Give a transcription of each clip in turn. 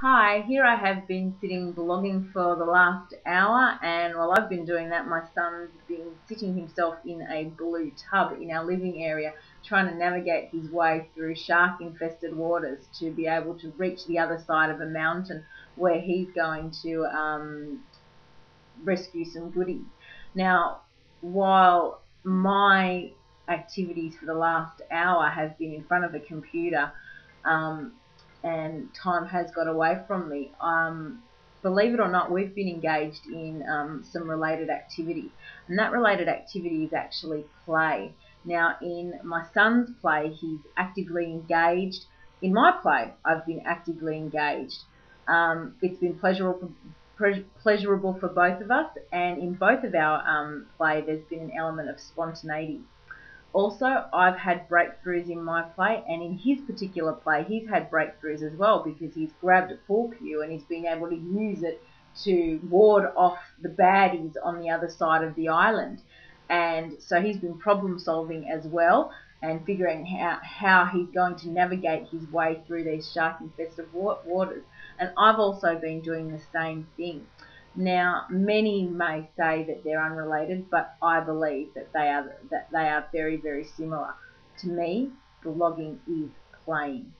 Hi, here I have been sitting blogging for the last hour, and while I've been doing that, my son's been sitting himself in a blue tub in our living area, trying to navigate his way through shark-infested waters to be able to reach the other side of a mountain where he's going to rescue some goodies. Now, while my activities for the last hour have been in front of a computer, and time has got away from me, believe it or not, we've been engaged in some related activity, and that related activity is actually play. Now, in my son's play, he's actively engaged. In my play, I've been actively engaged. It's been pleasurable for both of us, and in both of our play, there's been an element of spontaneity. Also, I've had breakthroughs in my play, and in his particular play, he's had breakthroughs as well, because he's grabbed a pool cue and he's been able to use it to ward off the baddies on the other side of the island. And so he's been problem solving as well, and figuring out how he's going to navigate his way through these shark-infested waters. And I've also been doing the same thing. Now, many may say that they're unrelated, but I believe that they are very, very similar. To me, blogging is playing,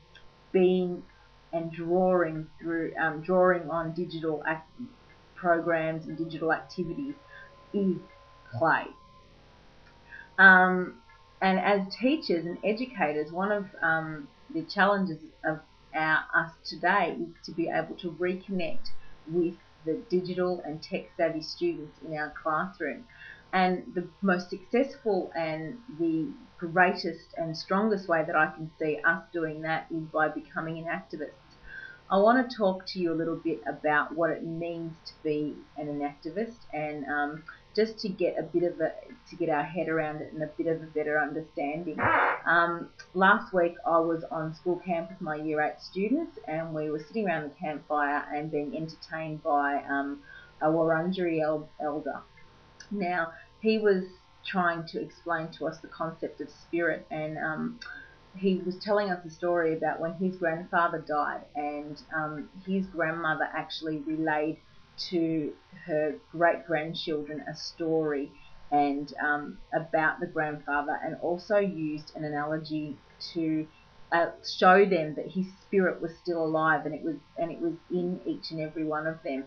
being and drawing on digital programs and digital activities is play. And as teachers and educators, one of the challenges of us today is to be able to reconnect with the digital and tech-savvy students in our classroom. And the most successful and the greatest and strongest way that I can see us doing that is by becoming enactivists. I want to talk to you a little bit about what it means to be an enactivist, and just to get our head around it and a bit of a better understanding. Last week I was on school camp with my Year 8 students, and we were sitting around the campfire and being entertained by a Wurundjeri elder. Now, he was trying to explain to us the concept of spirit, and he was telling us a story about when his grandfather died, and his grandmother actually relayed to her great-grandchildren a story and about the grandfather, and also used an analogy to show them that his spirit was still alive, and it was in each and every one of them.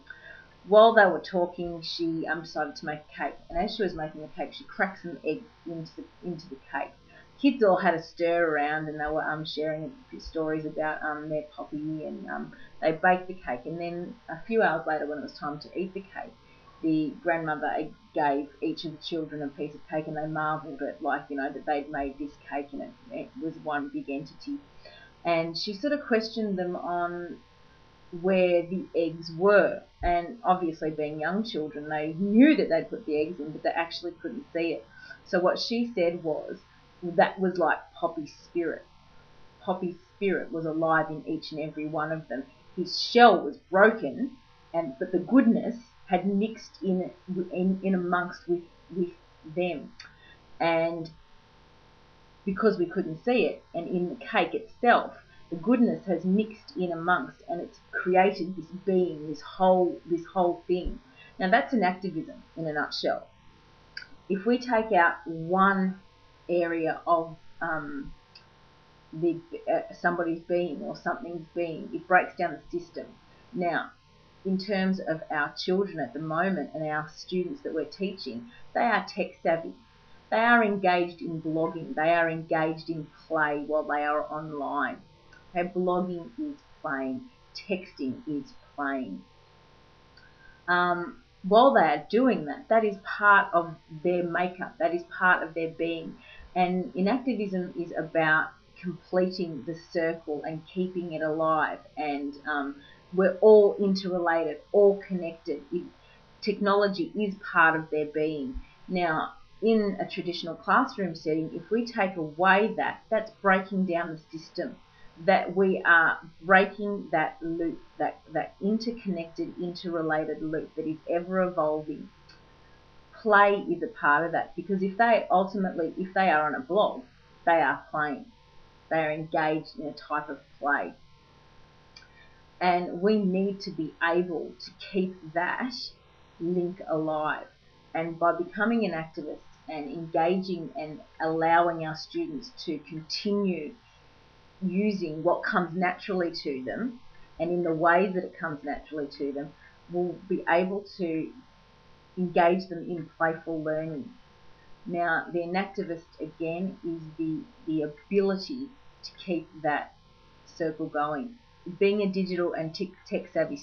While they were talking, she decided to make a cake, and as she was making the cake, she cracked some eggs into the cake. Kids all had a stir around, and they were sharing a few stories about their poppy, and they baked the cake. And then a few hours later, when it was time to eat the cake, the grandmother gave each of the children a piece of cake, and they marvelled at, that they'd made this cake, and it was one big entity. And she sort of questioned them on where the eggs were, and obviously being young children, they knew that they'd put the eggs in, but they actually couldn't see it. So what she said was, that was like Poppy's spirit. Poppy's spirit was alive in each and every one of them. His shell was broken, but the goodness had mixed in amongst with them. And because we couldn't see it, and in the cake itself, the goodness has mixed in amongst, and it's created this being, this whole thing. Now, that's enactivism in a nutshell. If we take out one area of somebody's being or something's being, it breaks down the system. Now, in terms of our children at the moment and our students that we're teaching, they are tech savvy. They are engaged in blogging. They are engaged in play while they are online. Okay, blogging is playing. Texting is playing. While they are doing that, that is part of their makeup. That is part of their being. And enactivism is about completing the circle and keeping it alive. And we're all interrelated, all connected. Technology is part of their being. Now, in a traditional classroom setting, if we take away that, that's breaking down the system. That we are breaking that loop, that interconnected, interrelated loop that is ever evolving. Play is a part of that, because if they are on a blog, they are playing. They are engaged in a type of play. And we need to be able to keep that link alive. And by becoming an activist and engaging and allowing our students to continue using what comes naturally to them and in the ways that it comes naturally to them, we'll be able to engage them in playful learning. Now, the enactivist, again, is the ability to keep that circle going. Being a digital and tech-savvy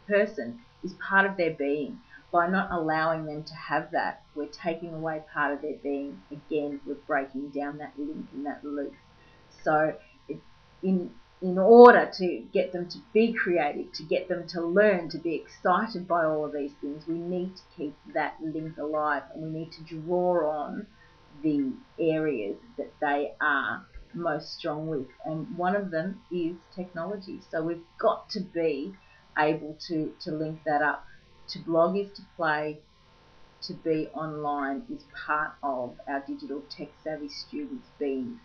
person is part of their being. By not allowing them to have that, we're taking away part of their being. Again, we're breaking down that link and that loop. So in in order to get them to be creative, to get them to learn, to be excited by all of these things, we need to keep that link alive, and we need to draw on the areas that they are most strong with. And one of them is technology. So we've got to be able to link that up. To blog is to play, to be online is part of our digital tech savvy students' being.